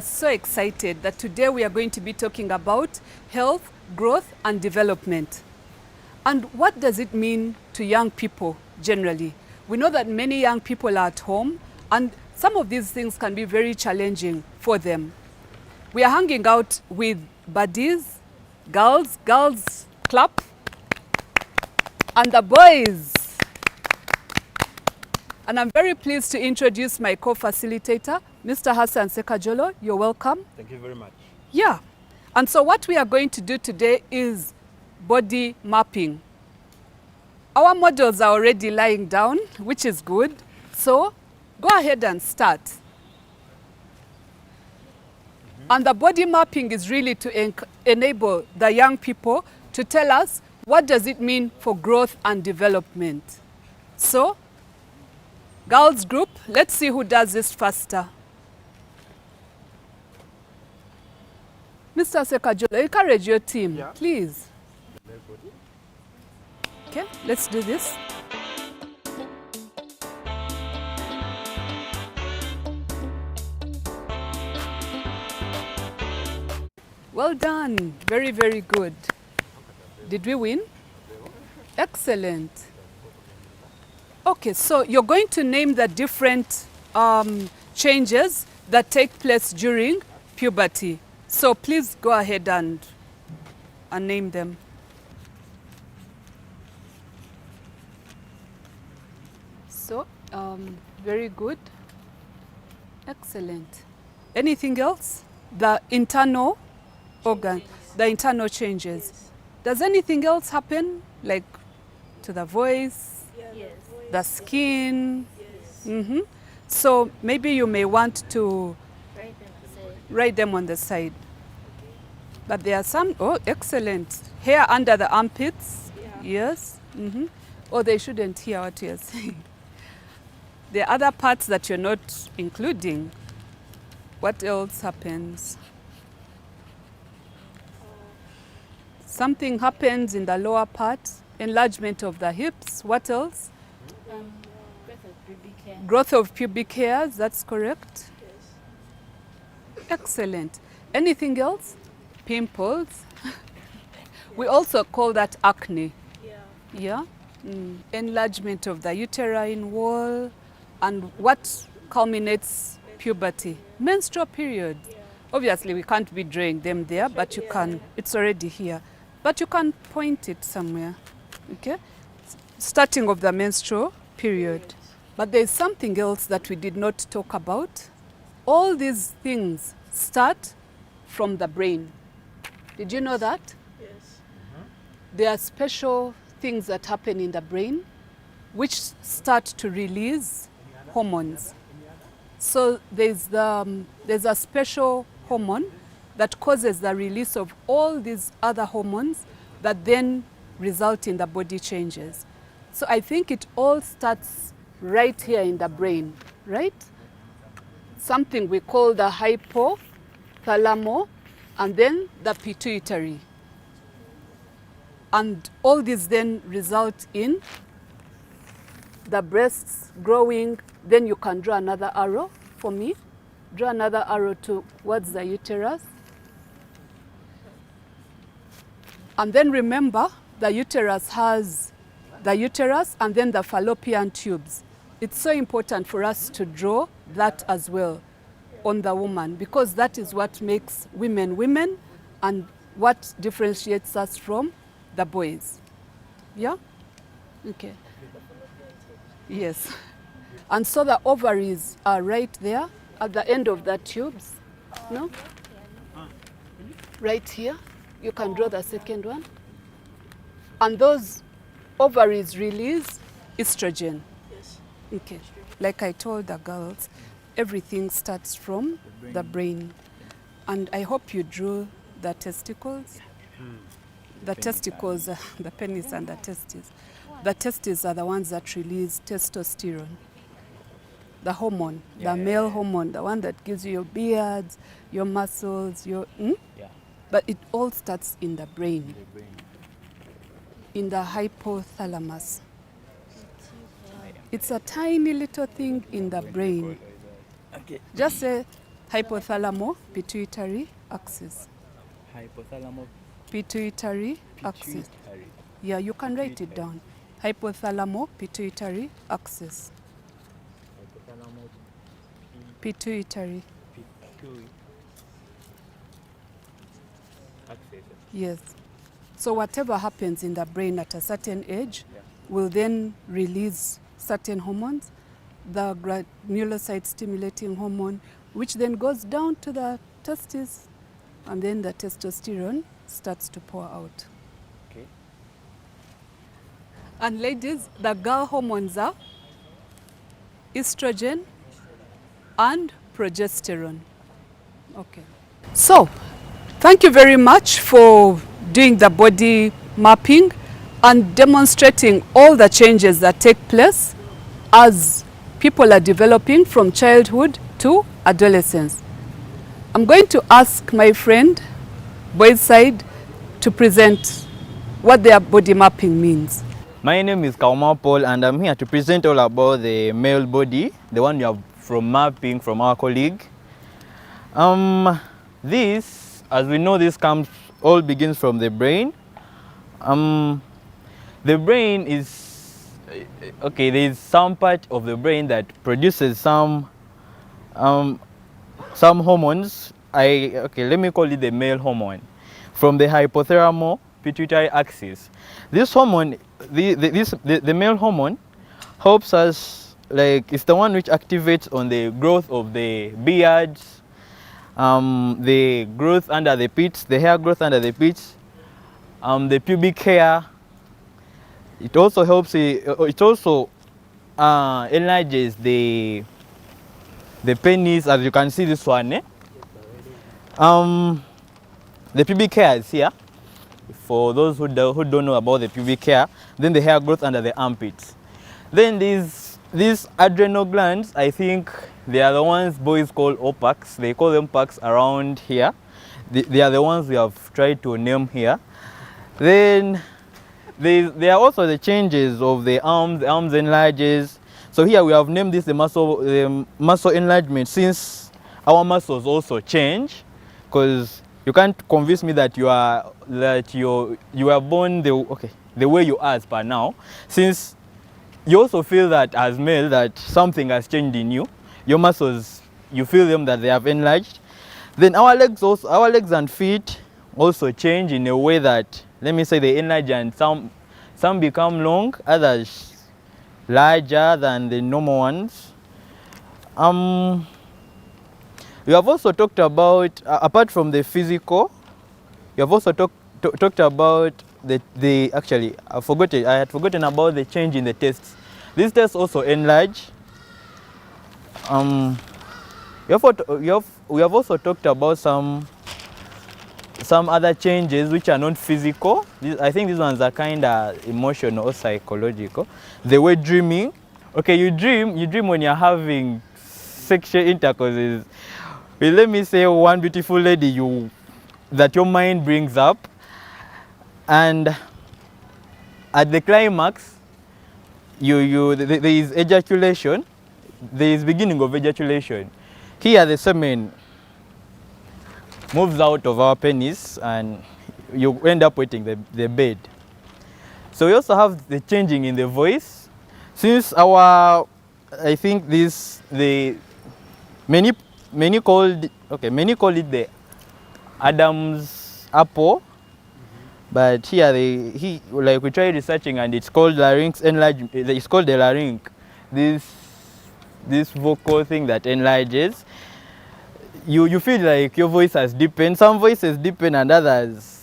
are so excited that today we are going to be talking about health, growth, and development. And what does it mean to young people generally? We know that many young people are at home, and some of these things can be very challenging for them. We are hanging out with buddies, girls clap, and the boys. And I'm very pleased to introduce my co-facilitator, Mr. Hassan Sekajolo. You're welcome. Thank you very much. Yeah. And so what we are going to do today is body mapping. Our models are already lying down, which is good. So go ahead and start. And the body mapping is really to enable the young people to tell us what does it mean for growth and development. So, girls group, let's see who does this faster. Mr. Sekajolo, encourage your team, please. Okay, let's do this. Well done. Very, very good. Did we win? Excellent. Okay, so you're going to name the different changes that take place during puberty. So please go ahead and name them. So, very good. Excellent. Anything else? The internal organ, the internal changes. Does anything else happen, like to the voice, the skin? So maybe you may want to write them on the side. But there are some, oh, excellent. Hair under the armpits, yes. Oh, they shouldn't hear what you're saying. There are other parts that you're not including. What else happens? Something happens in the lower part, enlargement of the hips. What else? Growth of pubic hair. Growth of pubic hairs, that's correct. Yes. Excellent. Anything else? Pimples. We also call that acne. Yeah? Enlargement of the uterine wall. And what culminates puberty? Menstrual period. Obviously, we can't be drawing them there, but you can. It's already here. But you can point it somewhere, okay? Starting of the menstrual period. But there's something else that we did not talk about. All these things start from the brain. Did you know that? Yes. There are special things that happen in the brain which start to release hormones. So there's a special hormone that causes the release of all these other hormones that then result in the body changes. So I think it all starts right here in the brain, right? Something we call the hypothalamus and then the pituitary. And all these then result in the breasts growing. Then you can draw another arrow for me. Draw another arrow towards the uterus. And then remember, the uterus has the uterus and then the fallopian tubes. It's so important for us to draw that as well on the woman, because that is what makes women women and what differentiates us from the boys. Yeah? Okay. Yes. And so the ovaries are right there at the end of the tubes. No? Right here. You can draw the second one. And those ovaries release estrogen. Yes. Okay. Like I told the girls, everything starts from the brain. And I hope you drew the testicles. The testicles, the penis and the testes. The testes are the ones that release testosterone. The hormone, the male hormone, the one that gives you your beards, your muscles, your... But it all starts in the brain, in the hypothalamus. It's a tiny little thing in the brain. Okay. Just say Hypothalamo-pituitary axis. Hypothalamo-pituitary. Pituitary axis. Yeah, you can write it down. Hypothalamo-pituitary axis. Pituitary. Axis. Yes. So whatever happens in the brain at a certain age will then release certain hormones, the granulocyte stimulating hormone, which then goes down to the testes, and then the testosterone starts to pour out. Okay. And ladies, the girl hormones are estrogen and progesterone. Okay. So, thank you very much for doing the body mapping and demonstrating all the changes that take place as people are developing from childhood to adolescence. I'm going to ask my friend, boys side, to present what their body mapping means. My name is Kauma Paul and I'm here to present all about the male body, the one you have from mapping from our colleague. This, as we know, this all begins from the brain. The brain is, okay, there is some part of the brain that produces some hormones. Let me call it the male hormone from the hypothalamo-pituitary axis. This hormone, the male hormone, helps us, like, it's the one which activates on the growth of the beards, the growth under the pits, the hair growth under the pits, the pubic hair. It also helps. It also enlarges the penis, as you can see this one. The pubic hair is here. For those who don't know about the pubic hair, then the hair growth under the armpits. Then these adrenal glands, I think they are the ones boys call opaques. They call them packs around here. They are the ones we have tried to name here. Then there are also the changes of the arms. The arms enlarges. So here we have named this the muscle enlargement, since our muscles also change. Because you can't convince me that you are born the way you are as per now, since you also feel that as male that something has changed in you. Your muscles, you feel them that they have enlarged. Then our legs and feet also change in a way that, let me say, they enlarge, and some become long, others larger than the normal ones. We have also talked about, apart from the physical, we have also talked about actually, I had forgotten about the change in the tests. These tests also enlarge. We have also talked about some other changes which are not physical. I think these ones are kind of emotional or psychological. The way dreaming. Okay, you dream when you're having sexual intercourse. Well, let me say one beautiful lady that your mind brings up, and at the climax, there is ejaculation. There is beginning of ejaculation. Here the semen moves out of our penis and you end up wetting the bed. So we also have the changing in the voice. Since I think many call it the Adam's apple, but here we tried researching and it's called larynx enlargement. It's called the larynx. This vocal thing that enlarges. You feel like your voice has deepened. Some voices deepen and others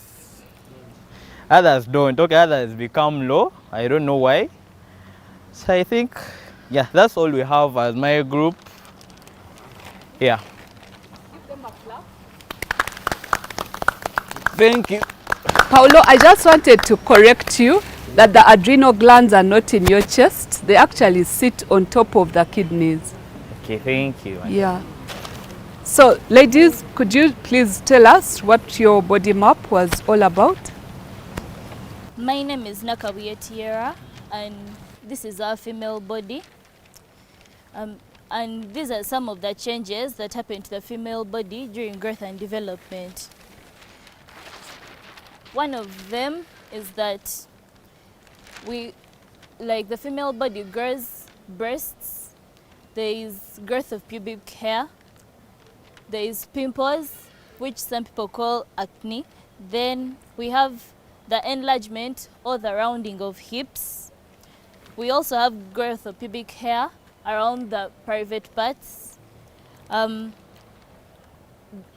don't. Okay, others become low. I don't know why. So I think, yeah, that's all we have as my group. Yeah. Give them a clap. Thank you. Paulo, I just wanted to correct you that the adrenal glands are not in your chest. They actually sit on top of the kidneys. Okay, thank you. Yeah. So, ladies, could you please tell us what your body map was all about? My name is Nakawiya Tiara, and this is our female body. And these are some of the changes that happen to the female body during growth and development. One of them is that the female body grows breasts, there is growth of pubic hair, there is pimples, which some people call acne. Then we have the enlargement or the rounding of hips. We also have growth of pubic hair around the private parts. Our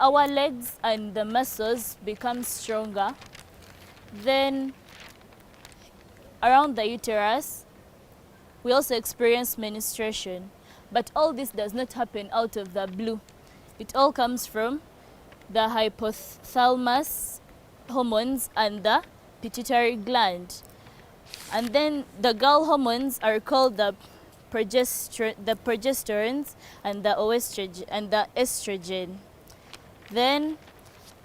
legs and the muscles become stronger. Then around the uterus, we also experience menstruation. But all this does not happen out of the blue. It all comes from the hypothalamus hormones and the pituitary gland. And then the girl hormones are called the progesterones and the estrogen. Then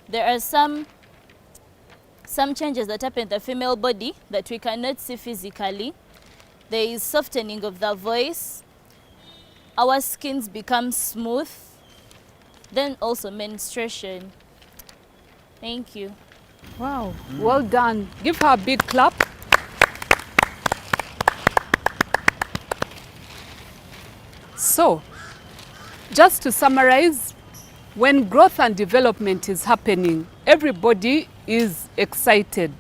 there are some changes that happen in the female body that we cannot see physically. There is softening of the voice. Our skins become smooth. Then also menstruation. Thank you. Wow, well done. Give her a big clap. So, just to summarize, when growth and development is happening, everybody is excited.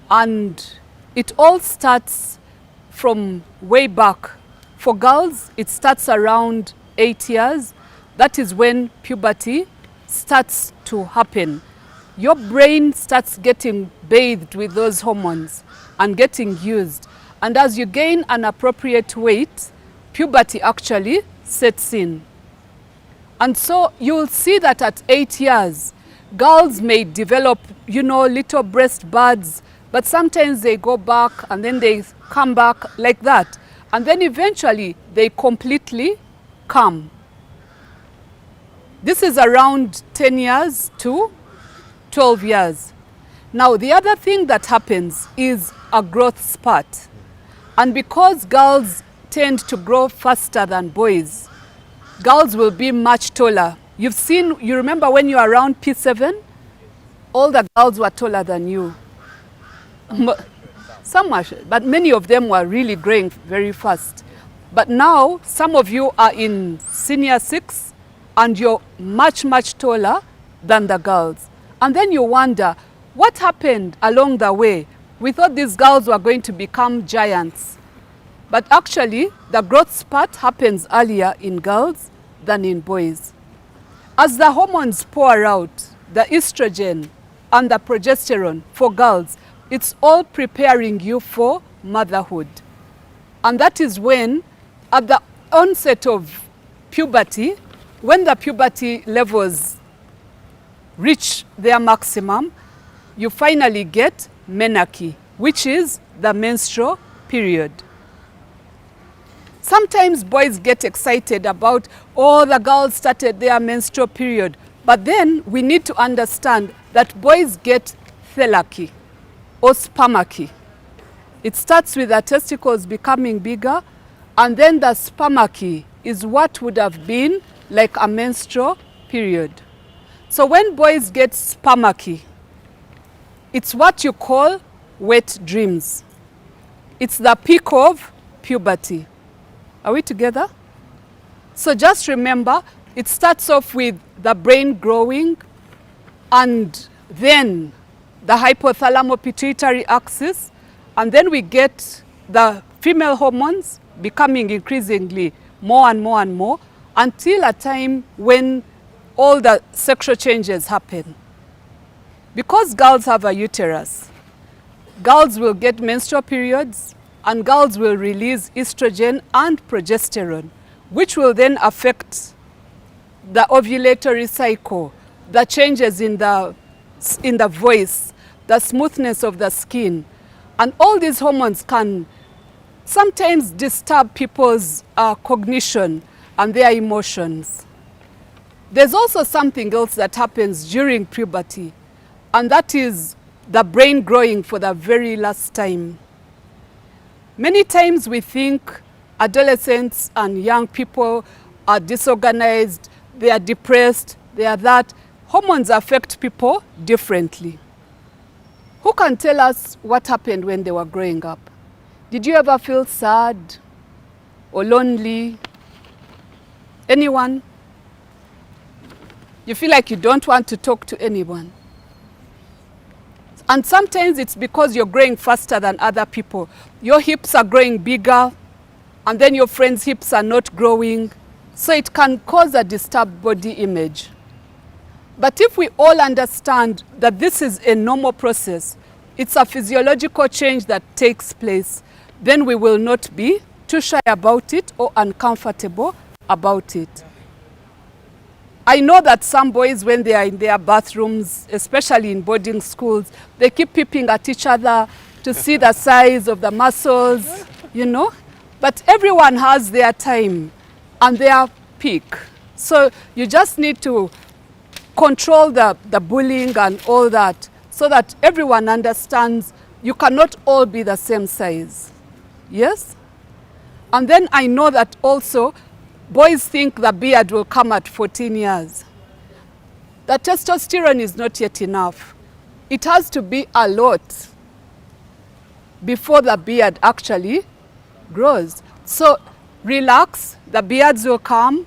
And it all starts from way back. For girls, it starts around 8 years. That is when puberty starts to happen. Your brain starts getting bathed with those hormones and getting used. And as you gain an appropriate weight, puberty actually sets in. And so you'll see that at 8 years, girls may develop, little breast buds, but sometimes they go back and then they come back like that. And then eventually they completely come. This is around 10 years to 12 years. Now, the other thing that happens is a growth spurt. And because girls tend to grow faster than boys, girls will be much taller. You remember when you were around P7, all the girls were taller than you. Some were, but many of them were really growing very fast. But now, some of you are in senior 6 and you're much, much taller than the girls. And then you wonder, what happened along the way? We thought these girls were going to become giants. But actually, the growth spurt happens earlier in girls than in boys. As the hormones pour out, the estrogen and the progesterone for girls, it's all preparing you for motherhood. And that is when, at the onset of puberty, when the puberty levels reach their maximum, you finally get menarche, which is the menstrual period. Sometimes boys get excited about, the girls started their menstrual period. But then we need to understand that boys get thelarche or spermarchy. It starts with the testicles becoming bigger, and then the spermarchy is what would have been like a menstrual period. So when boys get spermarchy, it's what you call wet dreams. It's the peak of puberty. Are we together? So just remember, it starts off with the brain growing, and then the hypothalamo-pituitary axis, and then we get the female hormones becoming increasingly more and more and more, until a time when all the sexual changes happen. Because girls have a uterus, girls will get menstrual periods, and girls will release estrogen and progesterone, which will then affect the ovulatory cycle, the changes in the voice, the smoothness of the skin. And all these hormones can sometimes disturb people's cognition and their emotions. There's also something else that happens during puberty, and that is the brain growing for the very last time. Many times we think adolescents and young people are disorganized, they are depressed, they are that. Hormones affect people differently. Who can tell us what happened when they were growing up? Did you ever feel sad or lonely? Anyone? You feel like you don't want to talk to anyone. And sometimes it's because you're growing faster than other people. Your hips are growing bigger, and then your friends' hips are not growing. So it can cause a disturbed body image. But if we all understand that this is a normal process, it's a physiological change that takes place, then we will not be too shy about it or uncomfortable about it. I know that some boys, when they are in their bathrooms, especially in boarding schools, they keep peeping at each other to see the size of the muscles, you know. But everyone has their time and their peak. So you just need to control the bullying and all that so that everyone understands you cannot all be the same size. Yes? And then I know that also boys think the beard will come at 14 years. The testosterone is not yet enough. It has to be a lot before the beard actually grows. So relax, the beards will come,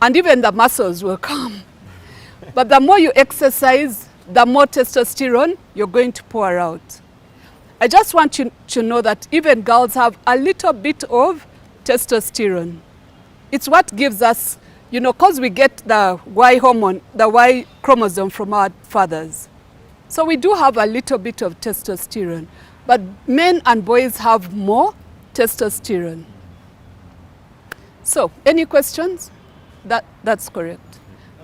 and even the muscles will come. But the more you exercise, the more testosterone you're going to pour out. I just want you to know that even girls have a little bit of testosterone. It's what gives us, you know, because we get the Y hormone, the Y chromosome from our fathers. So we do have a little bit of testosterone. But men and boys have more testosterone. So, any questions? That's correct.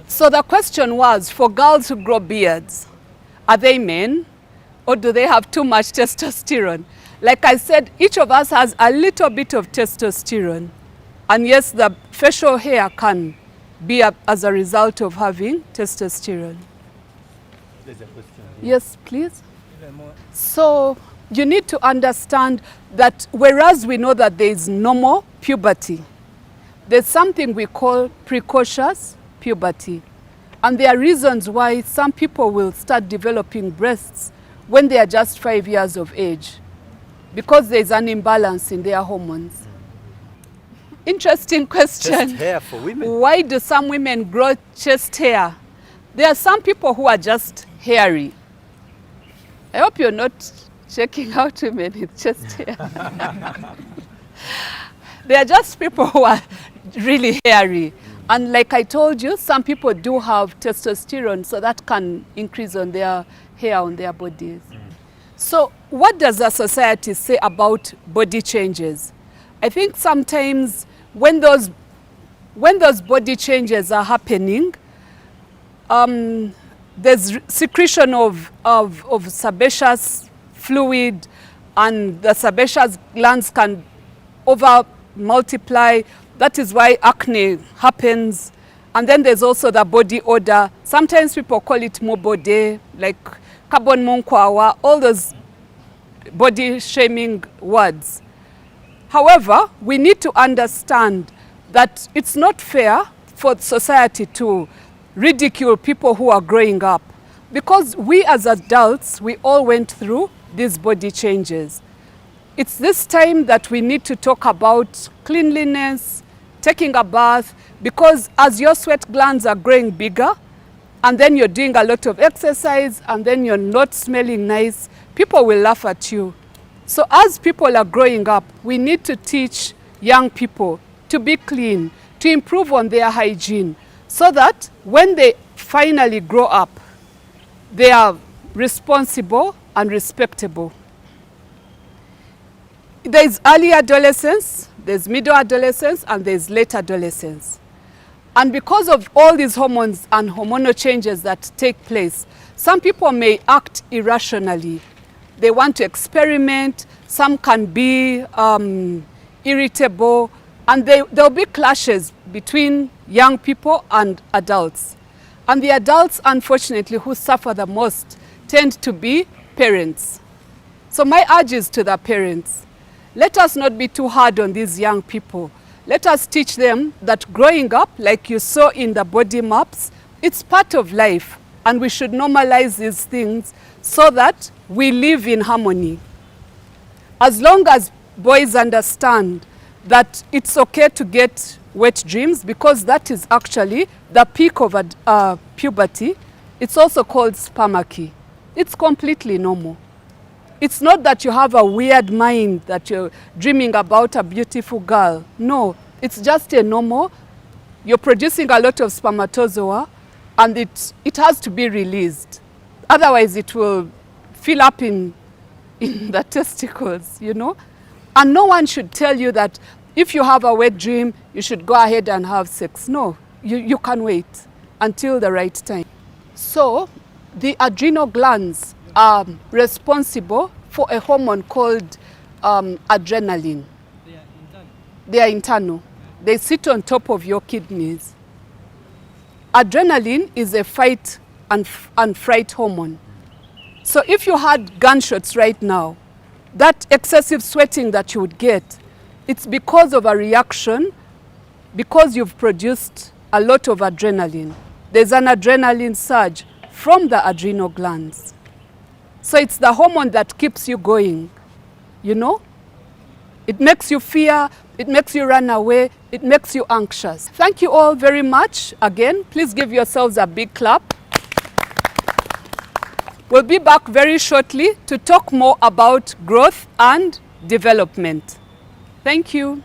So the question was, for girls who grow beards, are they men or do they have too much testosterone? Like I said, each of us has a little bit of testosterone. And yes, the facial hair can be as a result of having testosterone. There's a question. Yes, please. So you need to understand that whereas we know that there is normal puberty, there's something we call precocious puberty. And there are reasons why some people will start developing breasts when they are just 5 years of age, because there's an imbalance in their hormones. Interesting question. Chest hair for women. Why do some women grow chest hair? There are some people who are just hairy. I hope you're not checking out women with chest hair. They are just people who are really hairy. And like I told you, some people do have testosterone, so that can increase on their hair on their bodies. So what does the society say about body changes? I think sometimes when those body changes are happening, there's secretion of sebaceous fluid, and the sebaceous glands can over multiply. That is why acne happens. And then there's also the body odor. Sometimes people call it mobode, like carbon monkwawa, all those body shaming words. However, we need to understand that it's not fair for society to ridicule people who are growing up, because we as adults, we all went through these body changes. It's this time that we need to talk about cleanliness, taking a bath, because as your sweat glands are growing bigger, and then you're doing a lot of exercise, and then you're not smelling nice, people will laugh at you. So as people are growing up, we need to teach young people to be clean, to improve on their hygiene, so that when they finally grow up, they are responsible and respectable. There's early adolescence, there's middle adolescence, and there's late adolescence. And because of all these hormones and hormonal changes that take place, some people may act irrationally. They want to experiment, some can be irritable, and there'll be clashes between young people and adults. And the adults, unfortunately, who suffer the most tend to be parents. So my urge is to the parents, let us not be too hard on these young people. Let us teach them that growing up, like you saw in the body maps, it's part of life, and we should normalize these things so that we live in harmony. As long as boys understand that it's okay to get wet dreams, because that is actually the peak of puberty, it's also called spermachy. It's completely normal. It's not that you have a weird mind that you're dreaming about a beautiful girl. No, it's just a normal. You're producing a lot of spermatozoa, and it has to be released. Otherwise, it will fill up in the testicles, you know. And no one should tell you that if you have a wet dream, you should go ahead and have sex. No, you can wait until the right time. So, the adrenal glands are responsible for a hormone called adrenaline. They are internal. They sit on top of your kidneys. Adrenaline is a fight and fright hormone. So if you had gunshots right now, that excessive sweating that you would get, it's because of a reaction, because you've produced a lot of adrenaline. There's an adrenaline surge from the adrenal glands. So it's the hormone that keeps you going, you know? It makes you fear, it makes you run away, it makes you anxious. Thank you all very much. Again, please give yourselves a big clap. We'll be back very shortly to talk more about growth and development. Thank you.